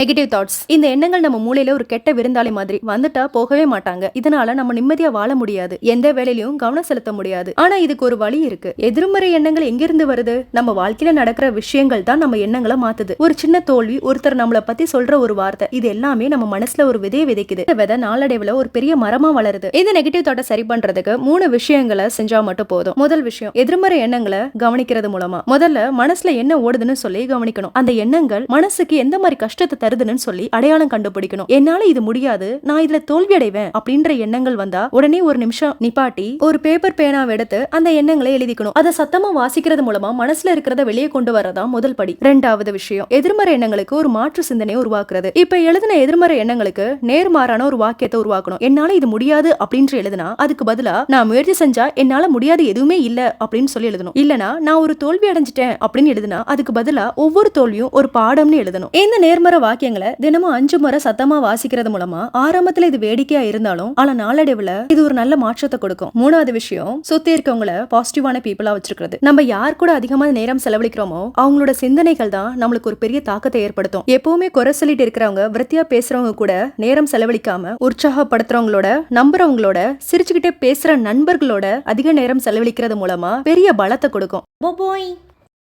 Negative thoughts. இந்த எண்ணங்கள் நம்ம மூளையில ஒரு கெட்ட விருந்தாளி மாதிரி வந்துட்டா போகவே மாட்டாங்க. இதனால நம்ம நிம்மதியா வாழ முடியாது, எந்த வேலையிலும் கவனம் செலுத்த முடியாது. ஆனா இதுக்கு ஒரு வழி இருக்கு. எதிர்மறை எண்ணங்கள் எங்கிருந்து வருது? நம்ம வாழ்க்கையில நடக்கிற விஷயங்கள் தான் நம்ம எண்ணங்களை மாத்துது. ஒரு சின்ன தோல்வி, ஒருத்தர் நம்மளை பத்தி சொல்ற ஒரு வார்த்தை, இது எல்லாமே நம்ம மனசுல ஒரு விதையை விதைக்குது. இந்த விதை நாளடைவுல ஒரு பெரிய மரமா வளருது. இந்த நெகட்டிவ் தாட்டை சரி பண்றதுக்கு 3 விஷயங்களை செஞ்சா மட்டும் போதும். முதல் விஷயம், எதிர்மறை எண்ணங்களை கவனிக்கிறது மூலமா. முதல்ல மனசுல என்ன ஓடுதுன்னு சொல்லி கவனிக்கணும். அந்த எண்ணங்கள் மனசுக்கு எந்த மாதிரி கஷ்டத்தை தருதுன்னு சொல்லி அடையாளம் கண்டுபிடிக்கணும். என்னால இது முடியாது, நான் இதுல தோல்வி அடைவேன் அப்படின்ற எண்ணங்கள் வந்தா உடனே ஒரு நிமிஷம் நிப்பாட்டி ஒரு பேப்பர் பேனாவை எடுத்து அந்த எண்ணங்களை எழுதிக்கணும். அதை சத்தமா வாசிக்கிறது மூலமா மனசுல இருக்கிறத வெளியே கொண்டு வரதா முதல் படி. ரெண்டாவது விஷயம், எதிர்மறை எண்ணங்களுக்கு ஒரு மாற்று சிந்தனையை உருவாக்குறது. இப்ப எழுதின எதிர்மறை எண்ணங்களுக்கு நேர்மாறான ஒரு வாக்கியத்தை உருவாக்கணும். என்னால இது முடியாது அப்படின்னு எழுதினா அதுக்கு பதிலா நான் முயற்சி செஞ்சா என்னால முடியாது எதுவுமே இல்ல அப்படின்னு சொல்லி எழுதணும். இல்லனா நான் ஒரு தோல்வி அடைஞ்சிட்டேன் அப்படின்னு எழுதினா அதுக்கு பதிலா ஒவ்வொரு தோல்வியும் ஒரு பாடம்னு எழுதணும். இந்த நேர்மறை வாக்கியங்களை தினமும் 5 முறை சத்தமா வாசிக்கிறது மூலமா ஆரம்பத்துல இது வேடிக்கையா இருந்தாலும் ஆனா நாளடைவுல இது ஒரு நல்ல மாற்றத்தை கொடுக்கும். மூணாவது விஷயம், சுத்தி இருக்கவங்கள பாசிட்டிவான பீப்புளா வச்சிருக்கிறது. நம்ம யார் கூட அதிகமா நேரம் செலவழிக்கிறோமோ அவங்களோட சிந்தனைகள் தான் நம்மளுக்கு ஒரு பெரிய தாக்கத்தை ஏற்படுத்தும். எப்பவுமே குறை சொல்லிட்டு இருக்கிறவங்க, விரத்தியா பேசுறவங்க கூட நேரம் செலவழிக்காம உற்சாகப்படுத்துறவங்களோட, நம்புறவங்களோட, சிரிச்சுக்கிட்டே பேசுற நண்பர்களோட அதிக நேரம் செலவழிக்கிறது மூலமா பெரிய பலத்தை கொடுக்கும்.